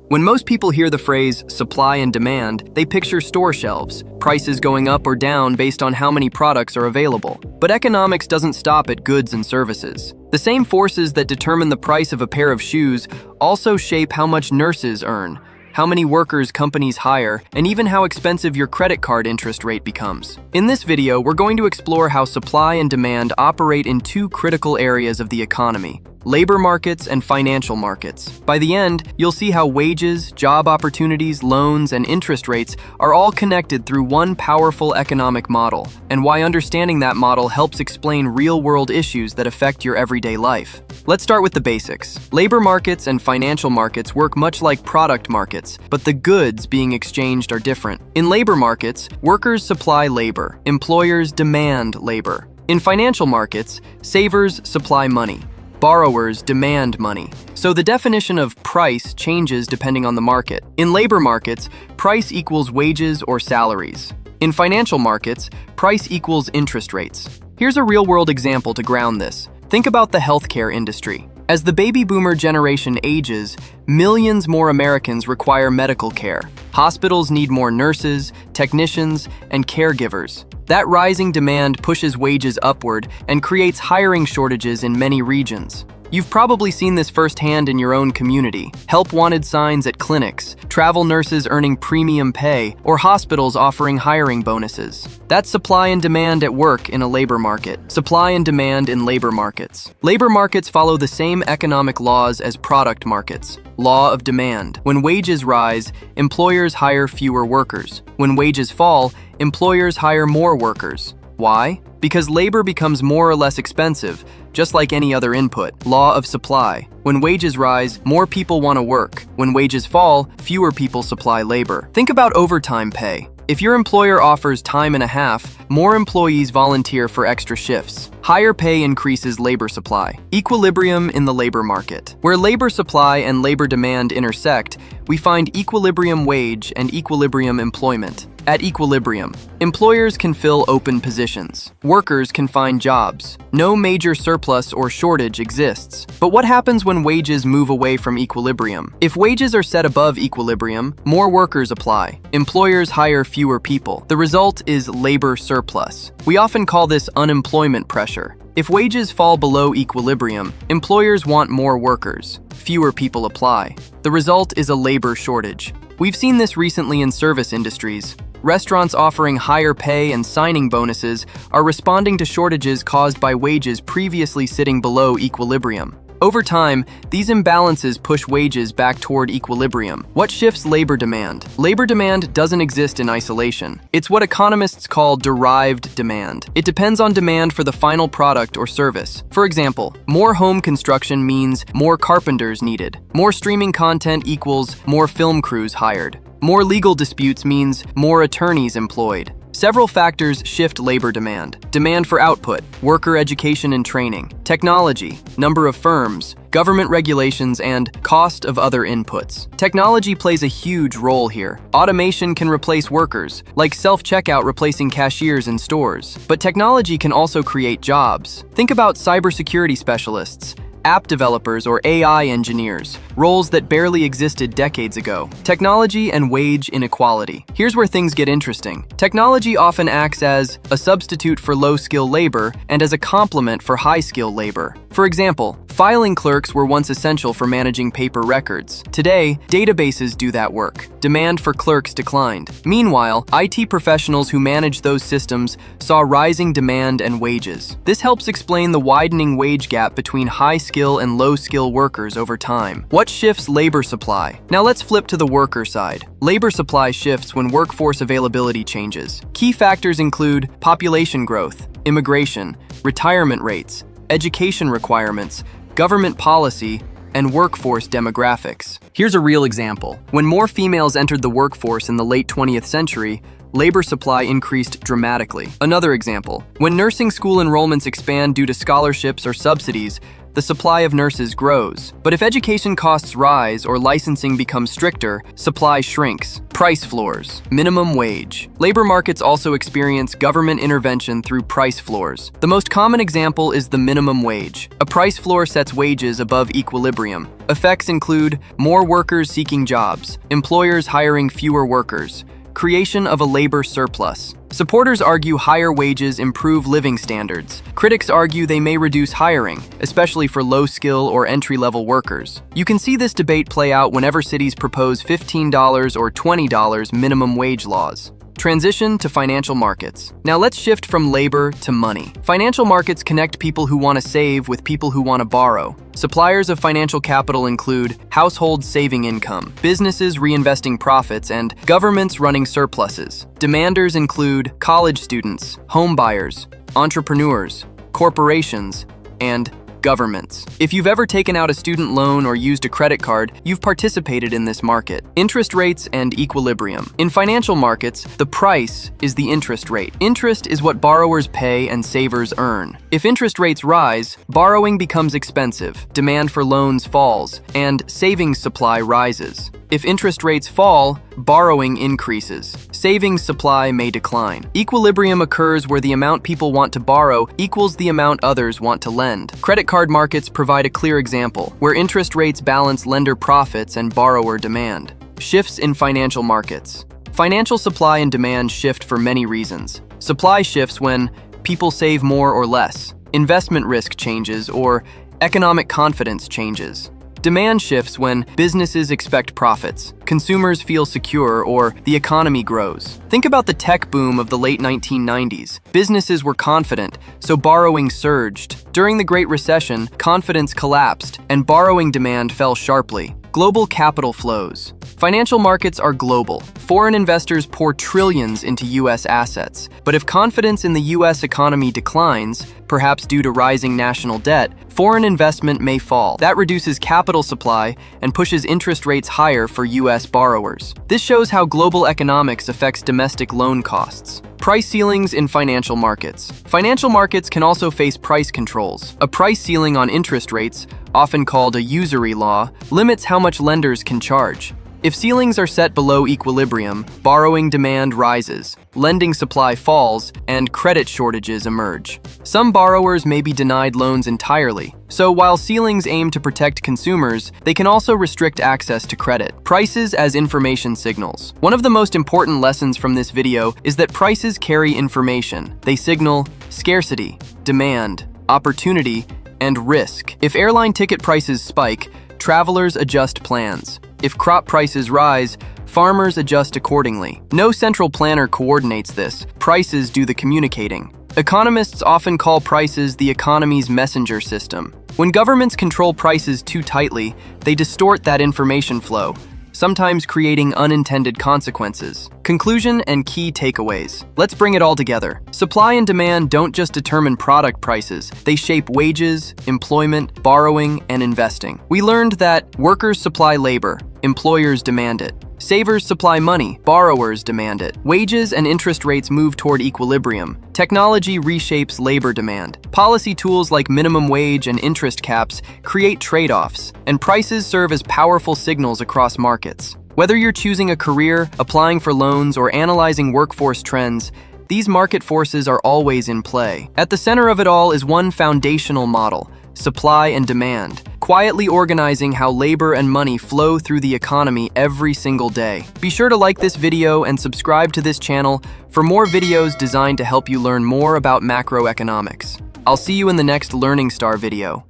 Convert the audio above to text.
When most people hear the phrase supply and demand, they picture store shelves, prices going up or down based on how many products are available. But economics doesn't stop at goods and services. The same forces that determine the price of a pair of shoes also shape how much nurses earn, how many workers companies hire, and even how expensive your credit card interest rate becomes. In this video, we're going to explore how supply and demand operate in two critical areas of the economy: labor markets and financial markets. By the end, you'll see how wages, job opportunities, loans, and interest rates are all connected through one powerful economic model, and why understanding that model helps explain real-world issues that affect your everyday life. Let's start with the basics. Labor markets and financial markets work much like product markets, but the goods being exchanged are different. In labor markets, workers supply labor, employers demand labor. In financial markets, savers supply money, borrowers demand money. So the definition of price changes depending on the market. In labor markets, price equals wages or salaries. In financial markets, price equals interest rates. Here's a real-world example to ground this. Think about the healthcare industry. As the baby boomer generation ages, millions more Americans require medical care. Hospitals need more nurses, technicians, and caregivers. That rising demand pushes wages upward and creates hiring shortages in many regions. You've probably seen this firsthand in your own community: help wanted signs at clinics, travel nurses earning premium pay, or hospitals offering hiring bonuses. That's supply and demand at work in a labor market. Supply and demand in labor markets. Labor markets follow the same economic laws as product markets. Law of demand. When wages rise, employers hire fewer workers. When wages fall, employers hire more workers. Why? Because labor becomes more or less expensive, just like any other input. Law of supply. When wages rise, more people want to work. When wages fall, fewer people supply labor. Think about overtime pay. If your employer offers time and a half, more employees volunteer for extra shifts. Higher pay increases labor supply. Equilibrium in the labor market. Where labor supply and labor demand intersect, we find equilibrium wage and equilibrium employment. At equilibrium, employers can fill open positions. Workers can find jobs. No major surplus or shortage exists. But what happens when wages move away from equilibrium? If wages are set above equilibrium, more workers apply. Employers hire fewer people. The result is labor surplus. We often call this unemployment pressure. If wages fall below equilibrium, employers want more workers. Fewer people apply. The result is a labor shortage. We've seen this recently in service industries. Restaurants offering higher pay and signing bonuses are responding to shortages caused by wages previously sitting below equilibrium. Over time, these imbalances push wages back toward equilibrium. What shifts labor demand? Labor demand doesn't exist in isolation. It's what economists call derived demand. It depends on demand for the final product or service. For example, more home construction means more carpenters needed. More streaming content equals more film crews hired. More legal disputes means more attorneys employed. Several factors shift labor demand. Demand for output, worker education and training, technology, number of firms, government regulations, and cost of other inputs. Technology plays a huge role here. Automation can replace workers, like self-checkout replacing cashiers in stores. But technology can also create jobs. Think about cybersecurity specialists, app developers, or AI engineers, roles that barely existed decades ago. Technology and wage inequality. Here's where things get interesting. Technology often acts as a substitute for low-skill labor and as a complement for high-skill labor. For example, filing clerks were once essential for managing paper records. Today, databases do that work. Demand for clerks declined. Meanwhile, IT professionals who manage those systems saw rising demand and wages. This helps explain the widening wage gap between high-skill and low-skill workers over time. What shifts labor supply? Now let's flip to the worker side. Labor supply shifts when workforce availability changes. Key factors include population growth, immigration, retirement rates, education requirements, government policy, and workforce demographics. Here's a real example. When more females entered the workforce in the late 20th century, labor supply increased dramatically. Another example, when nursing school enrollments expand due to scholarships or subsidies, the supply of nurses grows. But if education costs rise or licensing becomes stricter, supply shrinks. Price floors. Minimum wage. Labor markets also experience government intervention through price floors. The most common example is the minimum wage. A price floor sets wages above equilibrium. Effects include more workers seeking jobs, employers hiring fewer workers, creation of a labor surplus. Supporters argue higher wages improve living standards. Critics argue they may reduce hiring, especially for low-skill or entry-level workers. You can see this debate play out whenever cities propose $15 or $20 minimum wage laws. Transition to financial markets. Now let's shift from labor to money. Financial markets connect people who want to save with people who want to borrow. Suppliers of financial capital include households saving income, businesses reinvesting profits, and governments running surpluses. Demanders include college students, home buyers, entrepreneurs, corporations, and governments. If you've ever taken out a student loan or used a credit card, you've participated in this market. Interest rates and equilibrium. In financial markets, the price is the interest rate. Interest is what borrowers pay and savers earn. If interest rates rise, borrowing becomes expensive, demand for loans falls, and savings supply rises. If interest rates fall, borrowing increases. Savings supply may decline. Equilibrium occurs where the amount people want to borrow equals the amount others want to lend. Credit card markets provide a clear example, where interest rates balance lender profits and borrower demand. Shifts in financial markets. Financial supply and demand shift for many reasons. Supply shifts when people save more or less, investment risk changes, or economic confidence changes. Demand shifts when businesses expect profits, consumers feel secure, or the economy grows. Think about the tech boom of the late 1990s. Businesses were confident, so borrowing surged. During the Great Recession, confidence collapsed, and borrowing demand fell sharply. Global capital flows. Financial markets are global. Foreign investors pour trillions into U.S. assets. But if confidence in the U.S. economy declines, perhaps due to rising national debt, foreign investment may fall. That reduces capital supply and pushes interest rates higher for U.S. borrowers. This shows how global economics affects domestic loan costs. Price ceilings in financial markets. Financial markets can also face price controls. A price ceiling on interest rates, often called a usury law, limits how much lenders can charge. If ceilings are set below equilibrium, borrowing demand rises, lending supply falls, and credit shortages emerge. Some borrowers may be denied loans entirely. So while ceilings aim to protect consumers, they can also restrict access to credit. Prices as information signals. One of the most important lessons from this video is that prices carry information. They signal scarcity, demand, opportunity, and risk. If airline ticket prices spike, travelers adjust plans. If crop prices rise, farmers adjust accordingly. No central planner coordinates this. Prices do the communicating. Economists often call prices the economy's messenger system. When governments control prices too tightly, they distort that information flow, sometimes creating unintended consequences. Conclusion and key takeaways. Let's bring it all together. Supply and demand don't just determine product prices, they shape wages, employment, borrowing, and investing. We learned that workers supply labor, employers demand it. Savers supply money, borrowers demand it. Wages and interest rates move toward equilibrium. Technology reshapes labor demand. Policy tools like minimum wage and interest caps create trade-offs, and prices serve as powerful signals across markets. Whether you're choosing a career, applying for loans, or analyzing workforce trends, these market forces are always in play. At the center of it all is one foundational model: supply and demand, quietly organizing how labor and money flow through the economy every single day. Be sure to like this video and subscribe to this channel for more videos designed to help you learn more about macroeconomics. I'll see you in the next Learning Star video.